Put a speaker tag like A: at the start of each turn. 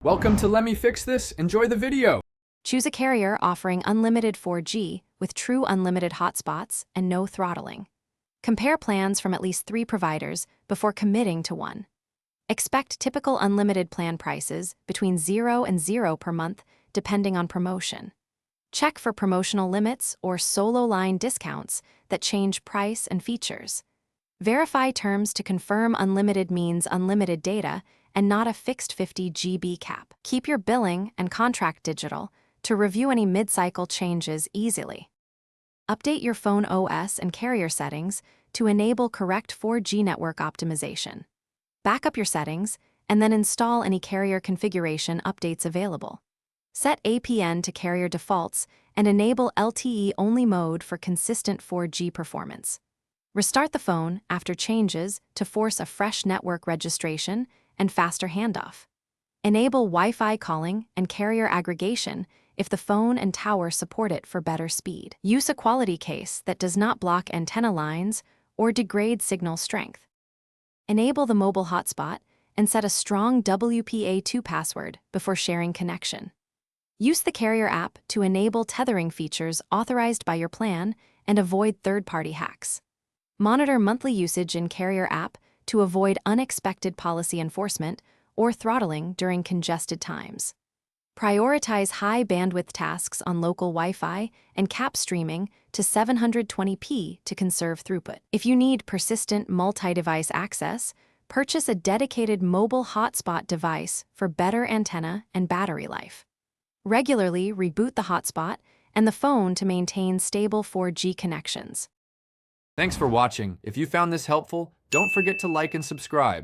A: Welcome to Let Me Fix This. Enjoy the video.
B: Choose a carrier offering unlimited 4G with true unlimited hotspots and no throttling. Compare plans from at least 3 providers before committing to one. Expect typical unlimited plan prices between $0 and $0 per month, depending on promotion. Check for promotional limits or solo line discounts that change price and features. Verify terms to confirm unlimited means unlimited data and not a fixed 50 GB cap. Keep your billing and contract digital to review any mid-cycle changes easily. Update your phone OS and carrier settings to enable correct 4G network optimization. Back up your settings and then install any carrier configuration updates available. Set APN to carrier defaults and enable LTE-only mode for consistent 4G performance. Restart the phone after changes to force a fresh network registration and faster handoff. Enable Wi-Fi calling and carrier aggregation if the phone and tower support it for better speed. Use a quality case that does not block antenna lines or degrade signal strength. Enable the mobile hotspot and set a strong WPA2 password before sharing connection. Use the carrier app to enable tethering features authorized by your plan and avoid third-party hacks. Monitor monthly usage in carrier app to avoid unexpected policy enforcement or throttling during congested times. Prioritize high-bandwidth tasks on local Wi-Fi and cap streaming to 720p to conserve throughput. If you need persistent multi-device access, purchase a dedicated mobile hotspot device for better antenna and battery life. Regularly reboot the hotspot and the phone to maintain stable 4G connections.
A: Thanks for watching. If you found this helpful, don't forget to like and subscribe.